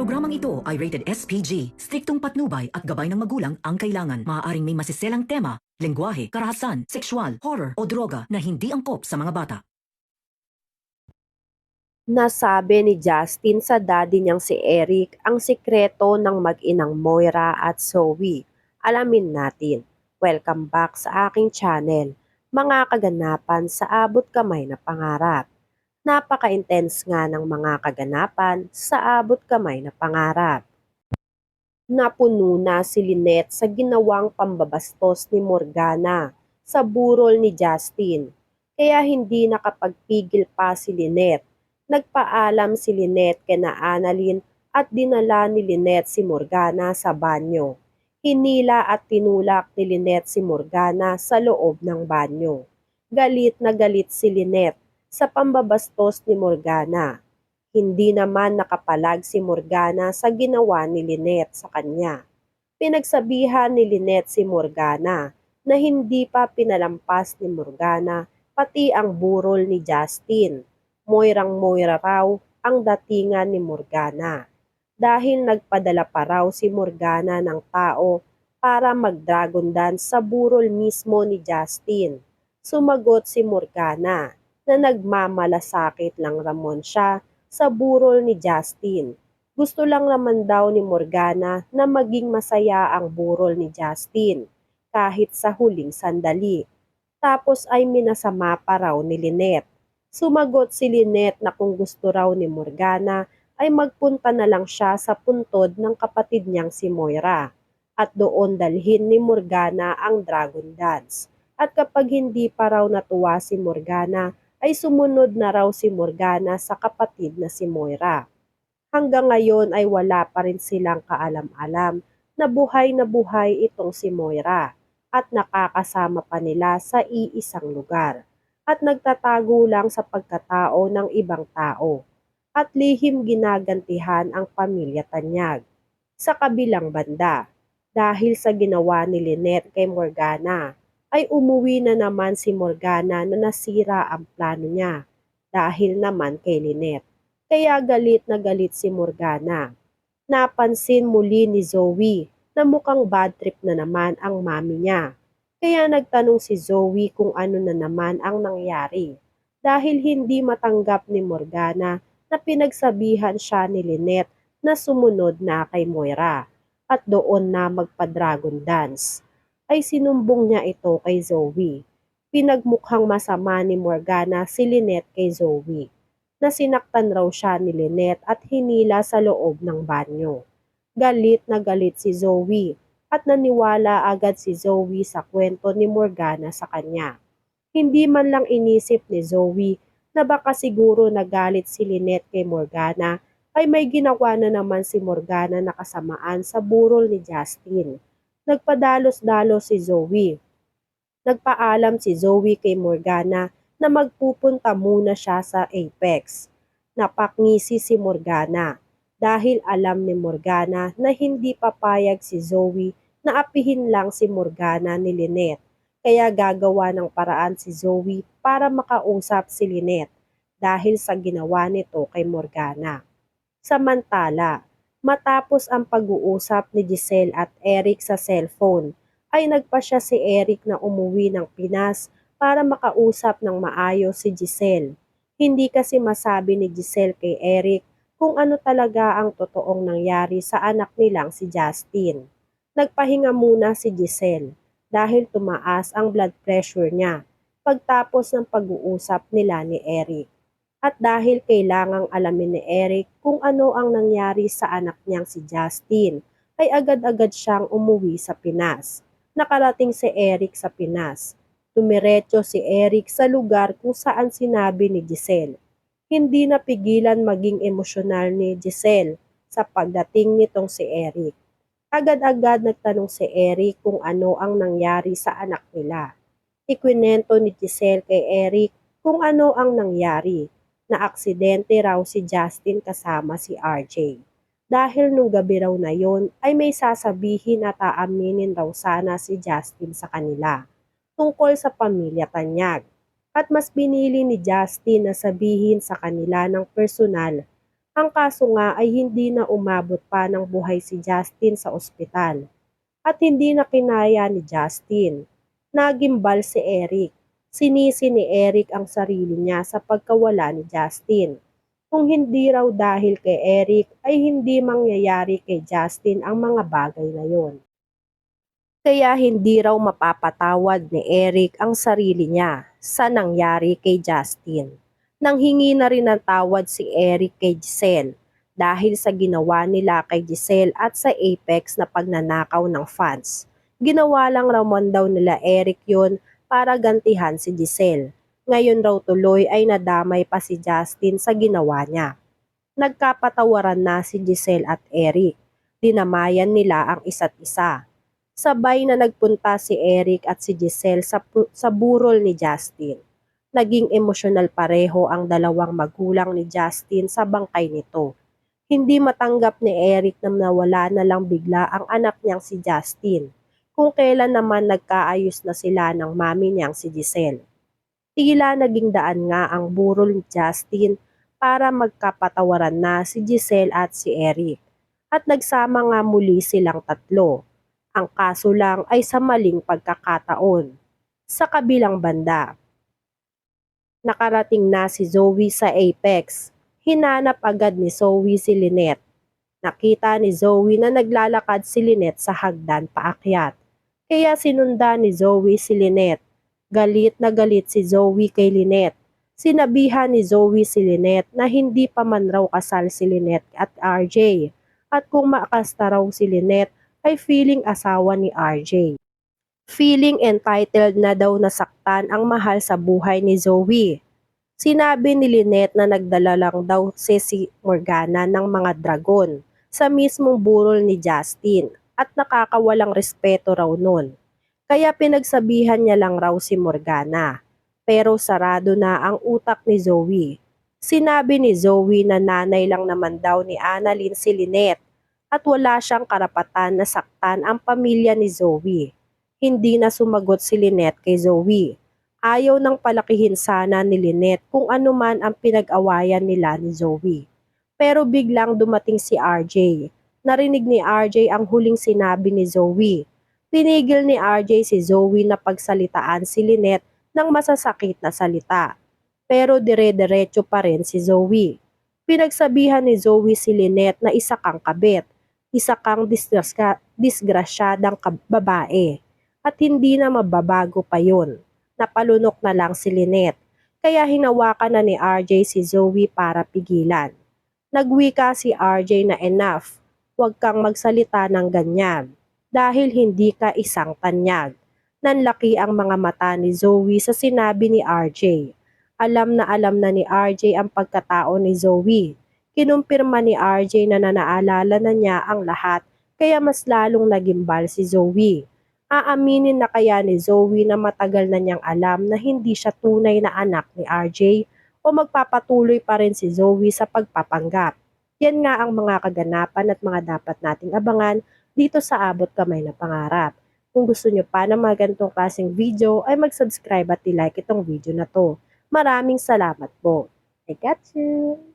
programang ito ay rated SPG. Striktong patnubay at gabay ng magulang ang kailangan. Maaaring may masiselang tema, lengguwahe, karahasan, sexual, horror o droga na hindi angkop sa mga bata. Nasabi ni Justin sa daddy niyang si Eric ang sikreto ng mag-inang Moira at Zoe. Alamin natin. Welcome back sa aking channel. Mga kaganapan sa abot kamay na pangarap. Napaka-intense nga ng mga kaganapan sa abot kamay na pangarap. Napuno na si Lynette sa ginawang pambabastos ni Morgana sa burol ni Justin. Kaya hindi nakapagpigil pa si Lynette. Nagpaalam si Lynette kina Annalyn at dinala ni Lynette si Morgana sa banyo. Hinila at tinulak ni Lynette si Morgana sa loob ng banyo. Galit na galit si Lynette sa pambabastos ni Morgana. Hindi naman nakapalag si Morgana sa ginawa ni Lynette sa kanya. Pinagsabihan ni Lynette si Morgana na hindi pa pinalampas ni Morgana pati ang burol ni Justin. Moirang-moira raw ang datingan ni Morgana. Dahil nagpadala pa raw si Morgana ng tao para mag-dragon dance sa burol mismo ni Justin. Sumagot si Morgana na nagmamalasakit lang ramon siya sa burol ni Justin. Gusto lang naman daw ni Morgana na maging masaya ang burol ni Justin kahit sa huling sandali. Tapos ay minasama pa raw ni Lynette. Sumagot si Lynette na kung gusto raw ni Morgana ay magpunta na lang siya sa puntod ng kapatid niyang si Moira at doon dalhin ni Morgana ang dragon dance. At kapag hindi pa raw natuwa si Morgana ay sumunod na raw si Morgana sa kapatid na si Moira. Hanggang ngayon ay wala pa rin silang kaalam-alam na buhay itong si Moira at nakakasama pa nila sa iisang lugar at nagtatago lang sa pagkatao ng ibang tao at lihim ginagantihan ang pamilya Tanyag. Sa kabilang banda, dahil sa ginawa ni Lynette kay Morgana, ay umuwi na naman si Morgana na nasira ang plano niya dahil naman kay Lynette. Kaya galit na galit si Morgana. Napansin muli ni Zoe na mukhang bad trip na naman ang mami niya. Kaya nagtanong si Zoe kung ano na naman ang nangyari. Dahil hindi matanggap ni Morgana na pinagsabihan siya ni Lynette na sumunod na kay Moira at doon na magpa-dragon dance. Ay sinumbong niya ito kay Zoe. Pinagmukhang masama ni Morgana si Lynette kay Zoe na sinaktan raw siya ni Lynette at hinila sa loob ng banyo. Galit na galit si Zoe at naniwala agad si Zoe sa kwento ni Morgana sa kanya. Hindi man lang inisip ni Zoe na baka siguro nagalit si Lynette kay Morgana ay may ginawa na naman si Morgana na kasamaan sa burol ni Justin. Nagpadalos-dalos si Zoe. Nagpaalam si Zoe kay Morgana na magpupunta muna siya sa Apex. Napakngisi si Morgana dahil alam ni Morgana na hindi papayag si Zoe na apihin lang si Morgana ni Lynette. Kaya gagawa ng paraan si Zoe para makausap si Lynette dahil sa ginawa nito kay Morgana. Samantala, matapos ang pag-uusap ni Giselle at Eric sa cellphone, ay nagpasya si Eric na umuwi ng Pinas para makausap ng maayos si Giselle. Hindi kasi masabi ni Giselle kay Eric kung ano talaga ang totoong nangyari sa anak nilang si Justin. Nagpahinga muna si Giselle dahil tumaas ang blood pressure niya pagtapos ng pag-uusap nila ni Eric. At dahil kailangang alamin ni Eric kung ano ang nangyari sa anak niyang si Justin, ay agad-agad siyang umuwi sa Pinas. Nakarating si Eric sa Pinas. Tumiretso si Eric sa lugar kung saan sinabi ni Giselle. Hindi napigilan maging emosyonal ni Giselle sa pagdating nitong si Eric. Agad-agad nagtanong si Eric kung ano ang nangyari sa anak nila. Ikwinento ni Giselle kay Eric kung ano ang nangyari. Na aksidente raw si Justin kasama si RJ. Dahil nung gabi raw na yon ay may sasabihin at aaminin raw sana si Justin sa kanila tungkol sa pamilya Tanyag. At mas binili ni Justin na sabihin sa kanila ng personal Ang kaso nga ay hindi na umabot pa ng buhay si Justin sa ospital at hindi na kinaya ni Justin. Nagimbal si Eric. Sinisi ni Eric ang sarili niya sa pagkawala ni Justin. Kung hindi raw dahil kay Eric ay hindi mangyayari kay Justin ang mga bagay na yon. Kaya hindi raw mapapatawad ni Eric ang sarili niya sa nangyari kay Justin. Nanghingi na rin ng tawad si Eric kay Giselle dahil sa ginawa nila kay Giselle at sa Apex na pagnanakaw ng fans. Ginawa lang raman daw nila Eric yon para gantihan si Giselle. Ngayon raw tuloy ay nadamay pa si Justin sa ginawa niya. Nagkapatawaran na si Giselle at Eric. Dinamayan nila ang isa't isa. Sabay na nagpunta si Eric at si Giselle sa burol ni Justin. Naging emosyonal pareho ang dalawang magulang ni Justin sa bangkay nito. Hindi matanggap ni Eric na nawala na lang bigla ang anak niyang si Justin, kung kailan naman nagkaayos na sila ng mami niyang si Giselle. Tila naging daan nga ang burol ni Justin para magkapatawaran na si Giselle at si Eric. At nagsama nga muli silang tatlo. Ang kaso lang ay sa maling pagkakataon. Sa kabilang banda, nakarating na si Zoe sa Apex. Hinanap agad ni Zoe si Lynette. Nakita ni Zoe na naglalakad si Lynette sa hagdan paakyat. Kaya sinundan ni Zoe si Lynette. Galit na galit si Zoe kay Lynette. Sinabihan ni Zoe si Lynette na hindi pa man raw kasal si Lynette at RJ. At kung makasta raw si Lynette ay feeling asawa ni RJ. Feeling entitled na daw nasaktan ang mahal sa buhay ni Zoe. Sinabi ni Lynette na nagdala lang daw si Morgana ng mga dragon sa mismong burol ni Justin at nakakawalang respeto raw nun. Kaya pinagsabihan niya lang raw si Morgana. Pero sarado na ang utak ni Zoe. Sinabi ni Zoe na nanay lang naman daw ni Annalyn si Lynette at wala siyang karapatan na saktan ang pamilya ni Zoe. Hindi na sumagot si Lynette kay Zoe. Ayaw nang palakihin sana ni Lynette kung ano man ang pinag-awayan nila ni Zoe. Pero biglang dumating si RJ. Narinig ni RJ ang huling sinabi ni Zoe. Pinigil ni RJ si Zoe na pagsalitaan si Lynette ng masasakit na salita. Pero dire-diretso pa rin si Zoe. Pinagsabihan ni Zoe si Lynette na isa kang kabit, isa kang disgrasyadang babae. At hindi na mababago pa yun. Napalunok na lang si Lynette. Kaya hinawakan na ni RJ si Zoe para pigilan. Nagwika si RJ na enough. Huwag kang magsalita ng ganyan. Dahil hindi ka isang tanyag. Nanlaki ang mga mata ni Zoe sa sinabi ni RJ. Alam na ni RJ ang pagkatao ni Zoe. Kinumpirma ni RJ na naalala na niya ang lahat kaya mas lalong nagimbal si Zoe. Aaminin na kaya ni Zoe na matagal na niyang alam na hindi siya tunay na anak ni RJ o magpapatuloy pa rin si Zoe sa pagpapanggap. Yan nga ang mga kaganapan at mga dapat nating abangan dito sa Abot Kamay na Pangarap. Kung gusto nyo pa ng mga ganitong klaseng video ay mag-subscribe at i-like itong video na to. Maraming salamat po. I got you!